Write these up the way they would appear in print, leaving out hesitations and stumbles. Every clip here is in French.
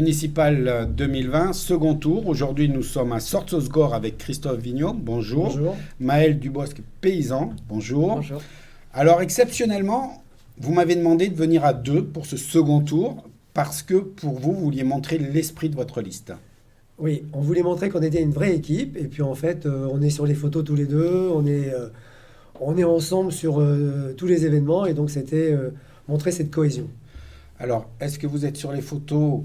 municipales 2020, second tour. Aujourd'hui, nous sommes à Sortz-Osgore avec Christophe Vigneault. Bonjour. Bonjour. Maël Dubosc, paysan. Bonjour. Bonjour. Alors, exceptionnellement, vous m'avez demandé de venir à deux pour ce second tour parce que pour vous, vous vouliez montrer l'esprit de votre liste. Oui, on voulait montrer qu'on était une vraie équipe. Et puis en fait, on est sur les photos tous les deux. On est ensemble sur tous les événements. Et donc, c'était montrer cette cohésion. Alors, est-ce que vous êtes sur les photos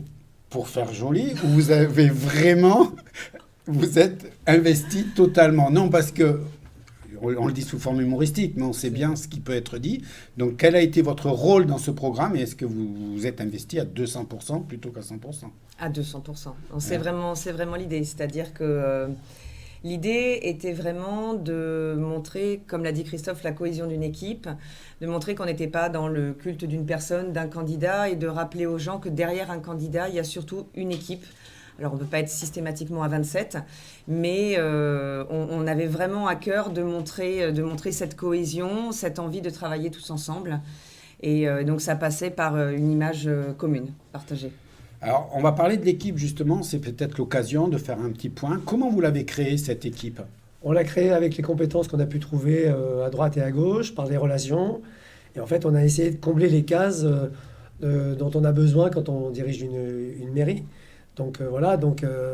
pour faire joli ou vous avez vraiment, vous êtes investi totalement? Non, parce que, on le dit sous forme humoristique, mais on sait bien ce qui peut être dit. Donc, quel a été votre rôle dans ce programme et est-ce que vous vous êtes investi à 200% plutôt qu'à 100%? À 200%. C'est vraiment l'idée. C'est-à-dire que l'idée était vraiment de montrer, comme l'a dit Christophe, la cohésion d'une équipe, de montrer qu'on n'était pas dans le culte d'une personne, d'un candidat, et de rappeler aux gens que derrière un candidat, il y a surtout une équipe. Alors, on ne peut pas être systématiquement à 27, mais on avait vraiment à cœur de montrer cette cohésion, cette envie de travailler tous ensemble. Et donc, ça passait par une image commune, partagée. Alors, on va parler de l'équipe, justement. C'est peut-être l'occasion de faire un petit point. Comment vous l'avez créée, cette équipe? On l'a créée avec les compétences qu'on a pu trouver à droite et à gauche, par les relations. Et en fait, on a essayé de combler les cases dont on a besoin quand on dirige une mairie. Donc voilà,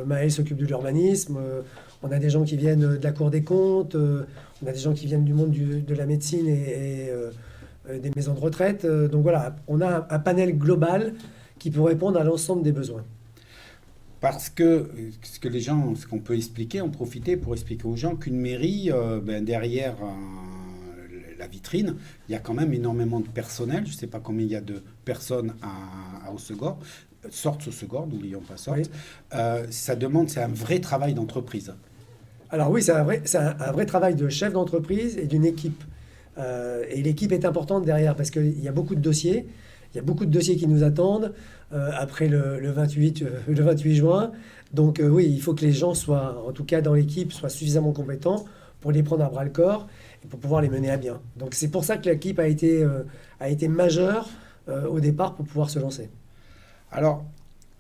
Maël s'occupe de l'urbanisme. On a des gens qui viennent de la Cour des comptes. On a des gens qui viennent du monde de la médecine et des maisons de retraite. Donc voilà, on a un panel global qui peut répondre à l'ensemble des besoins. Parce que ce qu'on peut expliquer, en profiter pour expliquer aux gens qu'une mairie, derrière la vitrine, il y a quand même énormément de personnel. Je ne sais pas combien il y a de personnes à Hossegor, Sortz-Hossegor, n'oublions pas Sortz. Oui. C'est un vrai travail d'entreprise. Alors oui, c'est un vrai travail de chef d'entreprise et d'une équipe. Et l'équipe est importante derrière parce qu'il y a beaucoup de dossiers. Il y a beaucoup de dossiers qui nous attendent après le 28 juin. Donc oui, il faut que les gens soient, en tout cas dans l'équipe, soient suffisamment compétents pour les prendre à bras-le-corps et pour pouvoir les mener à bien. Donc c'est pour ça que l'équipe a été majeure au départ pour pouvoir se lancer. Alors,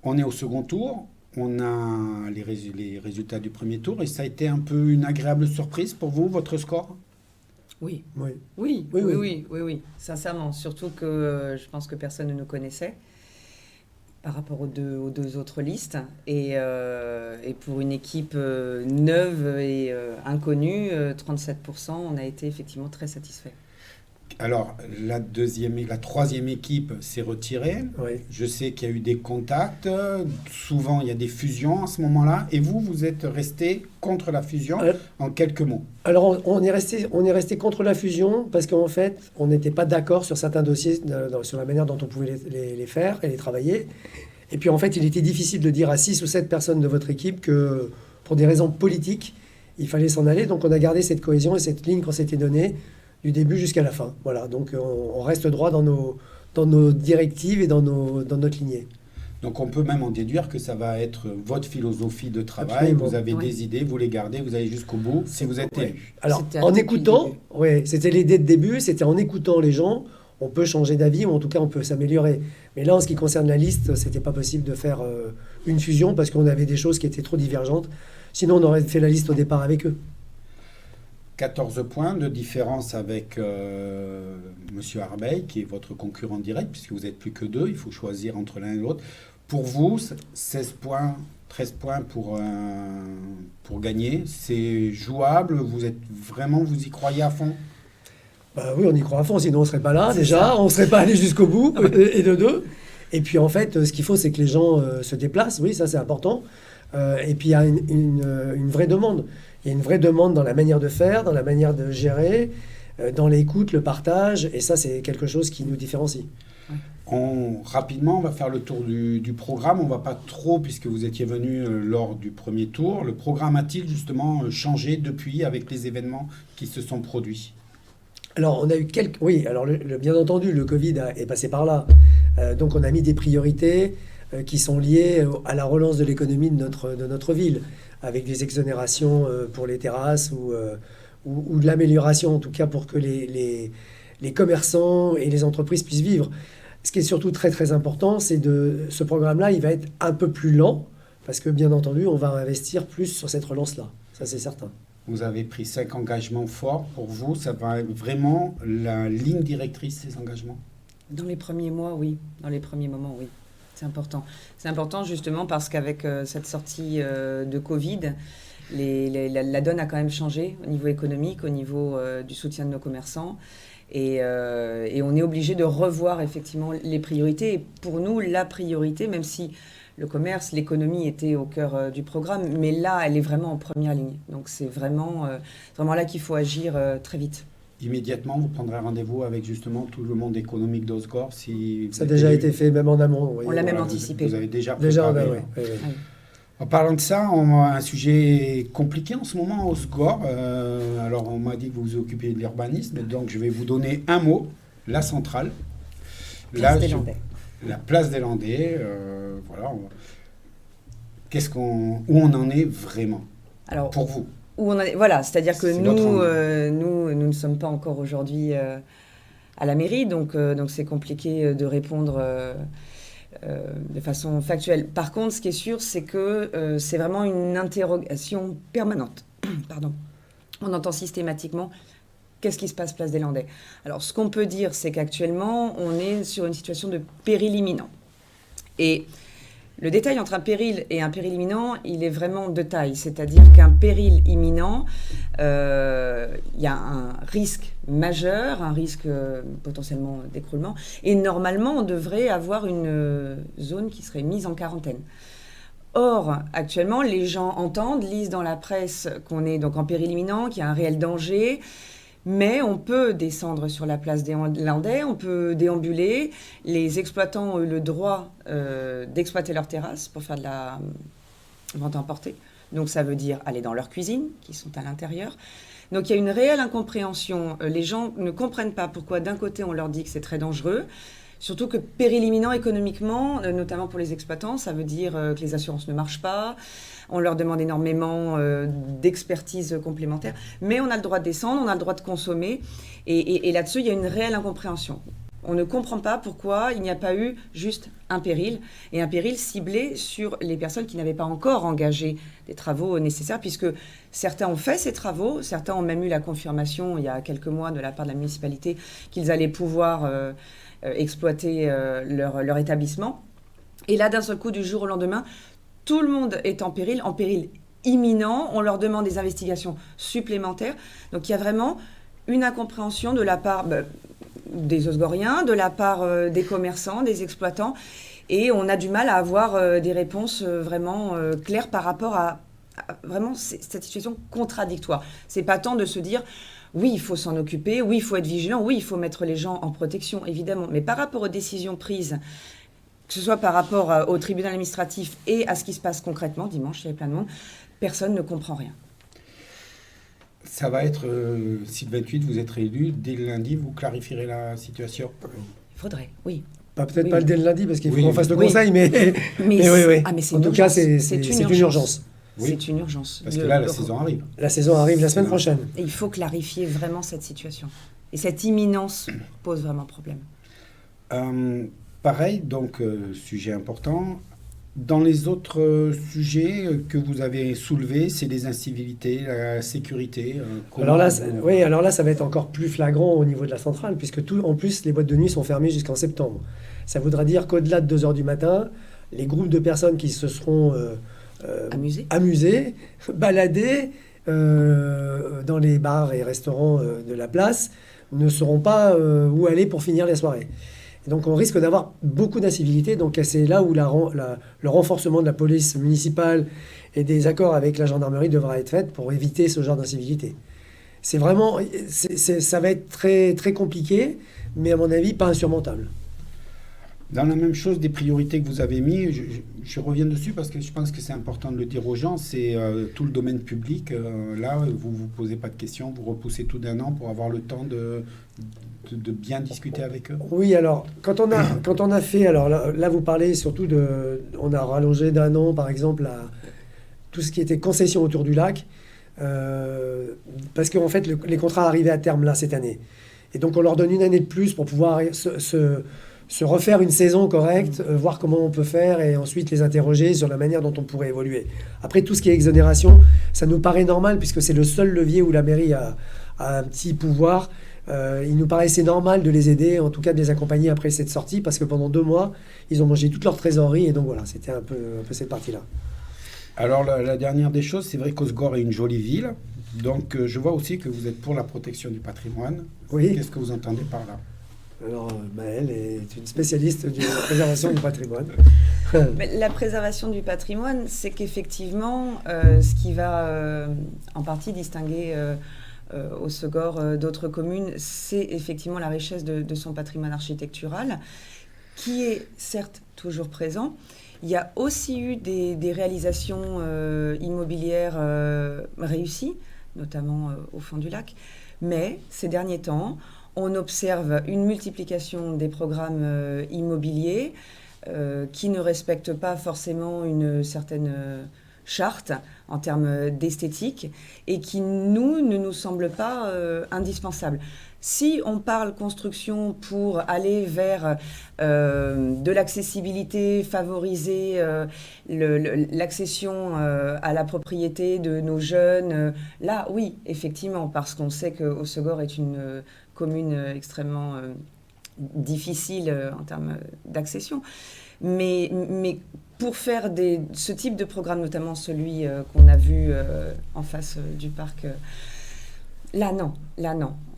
on est au second tour. On a les résultats du premier tour et ça a été un peu une agréable surprise pour vous, votre score? Oui. Oui. Oui, sincèrement. Surtout que je pense que personne ne nous connaissait par rapport aux deux autres listes. Et pour une équipe neuve et inconnue, 37%, on a été effectivement très satisfaits. Alors, la troisième équipe s'est retirée. Oui. Je sais qu'il y a eu des contacts. Souvent, il y a des fusions à ce moment-là. Et vous êtes resté contre la fusion en quelques mots. Alors, on est resté contre la fusion parce qu'en fait, on n'était pas d'accord sur certains dossiers, sur la manière dont on pouvait les faire et les travailler. Et puis, en fait, il était difficile de dire à 6 ou 7 personnes de votre équipe que, pour des raisons politiques, il fallait s'en aller. Donc, on a gardé cette cohésion et cette ligne qu'on s'était donnée du début jusqu'à la fin. Voilà, donc on reste droit dans nos directives et dans notre lignée. Donc on peut même en déduire que ça va être votre philosophie de travail. Absolument. Vous avez des idées, vous les gardez, vous allez jusqu'au bout si vous êtes élu. Alors en écoutant, c'était l'idée de début, c'était en écoutant les gens, on peut changer d'avis ou en tout cas on peut s'améliorer. Mais là en ce qui concerne la liste, c'était pas possible de faire une fusion parce qu'on avait des choses qui étaient trop divergentes. Sinon on aurait fait la liste au départ avec eux. 14 points de différence avec Monsieur Arbeil, qui est votre concurrent direct, puisque vous n'êtes plus que deux, il faut choisir entre l'un et l'autre. Pour vous, 16 points, 13 points pour gagner, c'est jouable, vous y croyez à fond? Oui, on y croit à fond, sinon on ne serait pas là déjà, on ne serait pas allé jusqu'au bout, et de deux. Et puis en fait, ce qu'il faut, c'est que les gens se déplacent, oui, ça c'est important. Et puis il y a une vraie demande. Il y a une vraie demande dans la manière de faire, dans la manière de gérer, dans l'écoute, le partage. Et ça, c'est quelque chose qui nous différencie. Rapidement, on va faire le tour du programme. On ne va pas trop, puisque vous étiez venu lors du premier tour. Le programme a-t-il justement changé depuis avec les événements qui se sont produits? Alors, on a eu quelques... Oui, alors bien entendu, le Covid est passé par là. Donc, on a mis des priorités qui sont liées à la relance de l'économie de notre ville, avec des exonérations pour les terrasses ou de l'amélioration, en tout cas, pour que les commerçants et les entreprises puissent vivre. ce qui est surtout très très important, c'est ce programme-là, il va être un peu plus lent, parce que bien entendu, on va investir plus sur cette relance-là. Ça, c'est certain. Vous avez pris 5 engagements forts. Pour vous, ça va être vraiment la ligne directrice, ces engagements? Dans les premiers mois, oui. Dans les premiers moments, oui. C'est important. C'est important justement parce qu'avec cette sortie de Covid, la donne a quand même changé au niveau économique, au niveau du soutien de nos commerçants. Et on est obligé de revoir effectivement les priorités. Et pour nous, la priorité, même si le commerce, l'économie était au cœur du programme, mais là, elle est vraiment en première ligne. Donc c'est vraiment là qu'il faut agir très vite. Immédiatement, vous prendrez rendez-vous avec justement tout le monde économique d'Osgore si ça a déjà été fait, même en amont. Oui. On l'a même anticipé. Vous avez déjà préparé. Oui. En parlant de ça, on a un sujet compliqué en ce moment à Osgore. Alors, on m'a dit que vous vous occupez de l'urbanisme, donc je vais vous donner un mot, la centrale. Place des Landais. La place des Landais. Voilà. Où on en est vraiment? Alors, pour vous? Voilà, c'est-à-dire que nous ne sommes pas encore aujourd'hui à la mairie, donc c'est compliqué de répondre de façon factuelle. Par contre, ce qui est sûr, c'est que c'est vraiment une interrogation permanente. Pardon. On entend systématiquement qu'est-ce qui se passe place des Landais. Alors, ce qu'on peut dire, c'est qu'actuellement, on est sur une situation de péril imminent. Et le détail entre un péril et un péril imminent, il est vraiment de taille. C'est-à-dire qu'un péril imminent, il y a un risque majeur, un risque potentiellement d'écroulement. Et normalement, on devrait avoir une zone qui serait mise en quarantaine. Or, actuellement, les gens entendent, lisent dans la presse qu'on est donc en péril imminent, qu'il y a un réel danger. Mais on peut descendre sur la place des Landais, on peut déambuler. Les exploitants ont eu le droit d'exploiter leurs terrasses pour faire de la vente à emporter. Donc ça veut dire aller dans leur cuisine, qui sont à l'intérieur. Donc il y a une réelle incompréhension. Les gens ne comprennent pas pourquoi d'un côté on leur dit que c'est très dangereux, surtout que péril imminent économiquement, notamment pour les exploitants, ça veut dire que les assurances ne marchent pas. On leur demande énormément d'expertise complémentaire. Mais on a le droit de descendre, on a le droit de consommer. Et là-dessus, il y a une réelle incompréhension. On ne comprend pas pourquoi il n'y a pas eu juste un péril, et un péril ciblé sur les personnes qui n'avaient pas encore engagé des travaux nécessaires, puisque certains ont fait ces travaux, certains ont même eu la confirmation il y a quelques mois de la part de la municipalité qu'ils allaient pouvoir exploiter leur établissement. Et là, d'un seul coup, du jour au lendemain, tout le monde est en péril imminent. On leur demande des investigations supplémentaires. Donc il y a vraiment une incompréhension de la part des Osgoriens, de la part des commerçants, des exploitants. Et on a du mal à avoir des réponses vraiment claires par rapport à vraiment cette situation contradictoire. C'est pas tant de se dire oui, il faut s'en occuper, oui, il faut être vigilant, oui, il faut mettre les gens en protection, évidemment. Mais par rapport aux décisions prises, que ce soit par rapport au tribunal administratif et à ce qui se passe concrètement, dimanche, il y avait plein de monde, personne ne comprend rien. Ça va être, si le 28 vous êtes réélu, dès le lundi, vous clarifierez la situation? Il faudrait, oui. Peut-être pas dès le lundi, parce qu'il faut qu'on fasse le conseil, mais oui. Ah, mais en tout cas, c'est une urgence. Oui. C'est une urgence. Parce que là, la saison arrive. La saison arrive la semaine prochaine. Et il faut clarifier vraiment cette situation. Et cette imminence pose vraiment problème. Pareil, donc, sujet important. Dans les autres sujets que vous avez soulevés, c'est les incivilités, la sécurité. Alors là, ça va être encore plus flagrant au niveau de la centrale, puisque en plus, les boîtes de nuit sont fermées jusqu'en septembre. Ça voudra dire qu'au-delà de 2 heures du matin, les groupes de personnes qui se seront amusés, baladés dans les bars et restaurants de la place, ne sauront pas où aller pour finir les soirées. Et donc on risque d'avoir beaucoup d'incivilités. Donc c'est là où le renforcement de la police municipale et des accords avec la gendarmerie devra être fait pour éviter ce genre d'incivilité. C'est vraiment, ça va être très, très compliqué, mais à mon avis pas insurmontable. Dans la même chose des priorités que vous avez mis, je reviens dessus parce que je pense que c'est important de le dire aux gens, c'est tout le domaine public. Là, vous ne vous posez pas de questions, vous repoussez tout d'1 an pour avoir le temps de bien discuter avec eux. Oui, alors, quand on a fait... Alors là, vous parlez surtout de... On a rallongé d'1 an, par exemple, à tout ce qui était concession autour du lac, parce qu'en fait, les contrats arrivaient à terme, là, cette année. Et donc, on leur donne 1 année de plus pour pouvoir se refaire une saison correcte, voir comment on peut faire et ensuite les interroger sur la manière dont on pourrait évoluer. Après, tout ce qui est exonération, ça nous paraît normal puisque c'est le seul levier où la mairie a un petit pouvoir. Il nous paraissait normal de les aider, en tout cas de les accompagner après cette sortie, parce que pendant 2 mois, ils ont mangé toute leur trésorerie, et donc voilà, c'était un peu cette partie-là. Alors, la dernière des choses, c'est vrai qu'Osgore est une jolie ville, donc je vois aussi que vous êtes pour la protection du patrimoine. Oui. Qu'est-ce que vous entendez par là? Alors, Maëlle est une spécialiste de la préservation du patrimoine. Mais la préservation du patrimoine, c'est qu'effectivement, ce qui va en partie distinguer Hossegor d'autres communes, c'est effectivement la richesse de son patrimoine architectural, qui est certes toujours présent. Il y a aussi eu des réalisations immobilières réussies, notamment au fond du lac, mais ces derniers temps, on observe une multiplication des programmes immobiliers qui ne respectent pas forcément une certaine charte en termes d'esthétique et qui, ne nous semblent pas indispensables. Si on parle construction pour aller vers de l'accessibilité, favoriser l'accession à la propriété de nos jeunes, là, oui, effectivement, parce qu'on sait que Hossegor est une commune extrêmement difficile en termes d'accession. Mais pour faire ce type de programme, notamment celui qu'on a vu en face du parc, là non.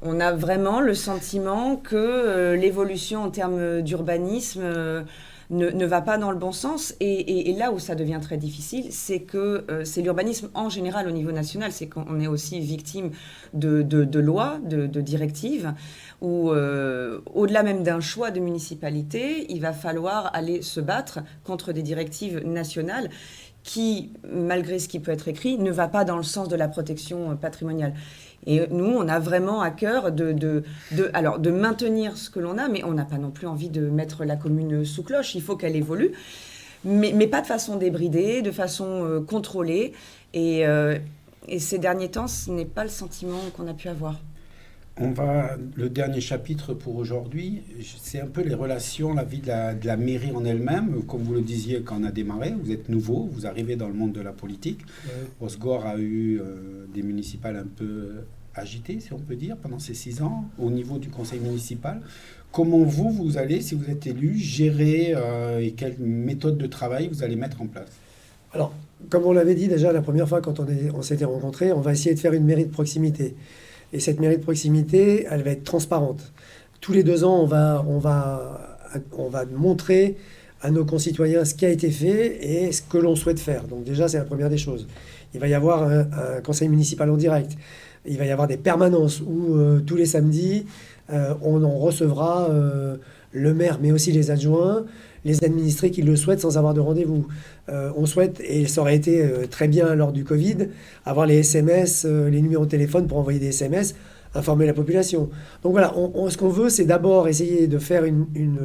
On a vraiment le sentiment que l'évolution en termes d'urbanisme ne va pas dans le bon sens. Et là où ça devient très difficile, c'est que c'est l'urbanisme en général au niveau national. C'est qu'on est aussi victime de lois, de directives, où au-delà même d'un choix de municipalité, il va falloir aller se battre contre des directives nationales qui, malgré ce qui peut être écrit, ne va pas dans le sens de la protection patrimoniale. Et nous, on a vraiment à cœur de maintenir ce que l'on a, mais on n'a pas non plus envie de mettre la commune sous cloche. Il faut qu'elle évolue, mais pas de façon débridée, de façon contrôlée. Et ces derniers temps, ce n'est pas le sentiment qu'on a pu avoir. Le dernier chapitre pour aujourd'hui, c'est un peu les relations, la vie de la mairie en elle-même. Comme vous le disiez quand on a démarré, vous êtes nouveau, vous arrivez dans le monde de la politique. Ouais. Hossegor a eu des municipales un peu agitées, si on peut dire, pendant ces 6 ans, au niveau du conseil municipal. Comment vous allez, si vous êtes élu, gérer et quelle méthode de travail vous allez mettre en place? Alors, comme on l'avait dit déjà la première fois quand on s'était rencontrés, on va essayer de faire une mairie de proximité. Et cette mairie de proximité, elle va être transparente. Tous les 2 ans, on va montrer à nos concitoyens ce qui a été fait et ce que l'on souhaite faire. Donc déjà, c'est la première des choses. Il va y avoir un conseil municipal en direct. Il va y avoir des permanences où tous les samedis, on en recevra le maire, mais aussi les adjoints, les administrés qui le souhaitent sans avoir de rendez-vous. On souhaite, et ça aurait été très bien lors du Covid, avoir les SMS, les numéros de téléphone pour envoyer des SMS, informer la population. Donc voilà, ce qu'on veut, c'est d'abord essayer de faire une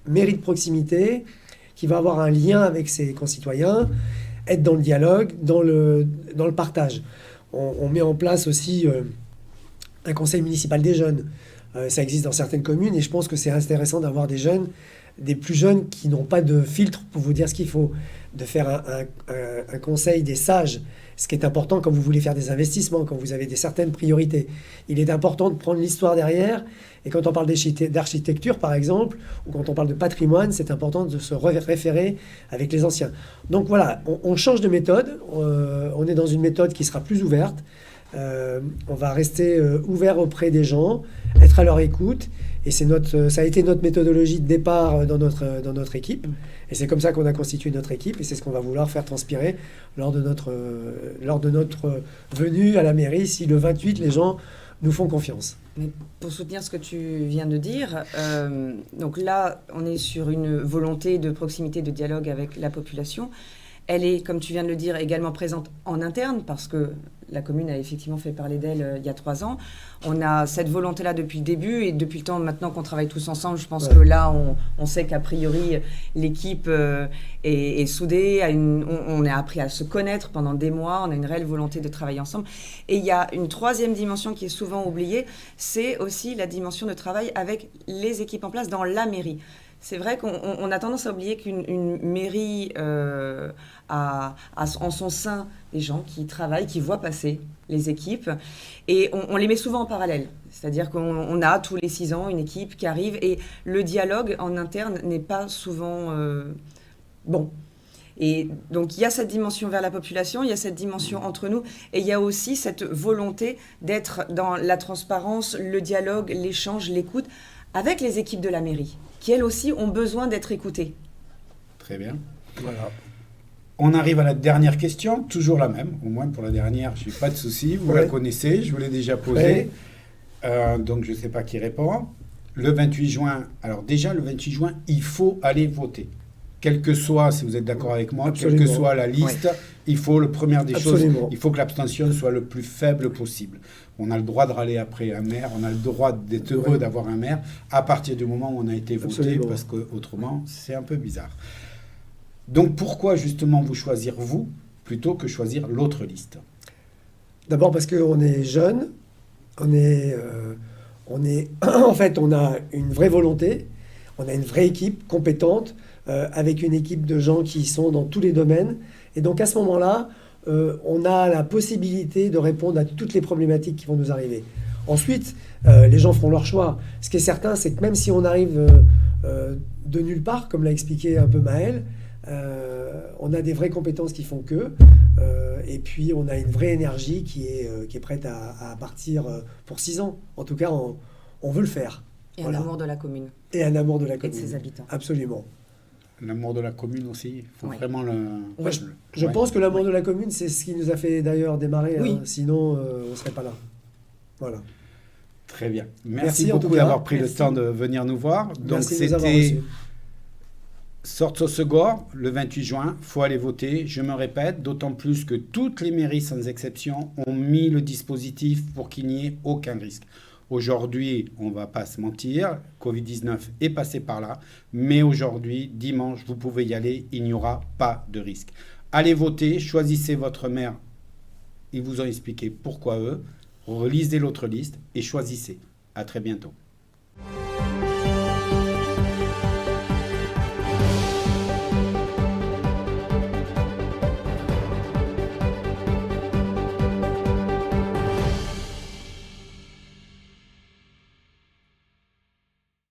mairie de proximité qui va avoir un lien avec ses concitoyens, être dans le dialogue, dans le partage. On met en place aussi un conseil municipal des jeunes. Ça existe dans certaines communes et je pense que c'est intéressant d'avoir des plus jeunes qui n'ont pas de filtre pour vous dire ce qu'il faut, de faire un conseil des sages, ce qui est important quand vous voulez faire des investissements, quand vous avez certaines priorités. Il est important de prendre l'histoire derrière, et quand on parle d'architecture, par exemple, ou quand on parle de patrimoine, c'est important de se référer avec les anciens. Donc voilà, on change de méthode, on est dans une méthode qui sera plus ouverte, on va rester ouvert auprès des gens, être à leur écoute. Et ça a été notre méthodologie de départ dans notre équipe. Et c'est comme ça qu'on a constitué notre équipe. Et c'est ce qu'on va vouloir faire transpirer lors de notre venue à la mairie, si le 28, les gens nous font confiance. Mais pour soutenir ce que tu viens de dire, donc là, on est sur une volonté de proximité, de dialogue avec la population. Elle est, comme tu viens de le dire, également présente en interne parce que la commune a effectivement fait parler d'elle il y a 3 ans. On a cette volonté-là depuis le début et depuis le temps maintenant qu'on travaille tous ensemble, je pense que là, on sait qu'a priori, l'équipe est soudée. On a appris à se connaître pendant des mois. On a une réelle volonté de travailler ensemble. Et il y a une 3e dimension qui est souvent oubliée, c'est aussi la dimension de travail avec les équipes en place dans la mairie. C'est vrai qu'on a tendance à oublier qu'une mairie a en son sein des gens qui travaillent, qui voient passer les équipes, et on les met souvent en parallèle. C'est-à-dire qu'on a tous les 6 ans une équipe qui arrive, et le dialogue en interne n'est pas souvent bon. Et donc il y a cette dimension vers la population, il y a cette dimension entre nous, et il y a aussi cette volonté d'être dans la transparence, le dialogue, l'échange, l'écoute, avec les équipes de la mairie, qui elles aussi ont besoin d'être écoutées. Très bien. Voilà. On arrive à la dernière question, toujours la même. Au moins pour la dernière, je n'ai pas de souci. Vous la connaissez, je vous l'ai déjà posée. Donc je ne sais pas qui répond. Le 28 juin, alors déjà le 28 juin, il faut aller voter. Quel que soit, si vous êtes d'accord avec moi, Absolument. quelle que soit la liste, il faut, la première des Absolument. choses, il faut que l'abstention soit le plus faible possible. On a le droit de râler après un maire, on a le droit d'être heureux d'avoir un maire à partir du moment où on a été voté, Absolument. parce qu'autrement, c'est un peu bizarre. Donc pourquoi justement vous choisir vous, plutôt que choisir l'autre liste? D'abord parce qu'on est jeune, en fait, on a une vraie volonté, on a une vraie équipe compétente, avec une équipe de gens qui sont dans tous les domaines. Et donc à ce moment-là, on a la possibilité de répondre à toutes les problématiques qui vont nous arriver. Ensuite, les gens feront leur choix. Ce qui est certain, c'est que même si on arrive de nulle part, comme l'a expliqué un peu Maël, on a des vraies compétences qui font que, et puis on a une vraie énergie qui est prête à partir pour 6 ans. En tout cas, on veut le faire. Et Voilà. un amour de la commune. Et un amour de la Et de commune. ses habitants. Absolument. L'amour de la commune aussi, il faut Oui. vraiment le... Oui. Je Ouais. pense que l'amour de la commune, c'est ce qui nous a fait d'ailleurs démarrer. Oui. Hein. Sinon, on ne serait pas là. Voilà. Très bien. Merci, Merci en tout beaucoup cas. d'avoir pris Merci. le temps de venir nous voir. Donc Merci de nous avoir c'était reçus. Sorts-sur-Segor, le 28 juin. Il faut aller voter. Je me répète, d'autant plus que toutes les mairies, sans exception, ont mis le dispositif pour qu'il n'y ait aucun risque. Aujourd'hui, on ne va pas se mentir, Covid-19 est passé par là, mais aujourd'hui, dimanche, vous pouvez y aller, il n'y aura pas de risque. Allez voter, choisissez votre maire, ils vous ont expliqué pourquoi eux, relisez l'autre liste et choisissez. À très bientôt.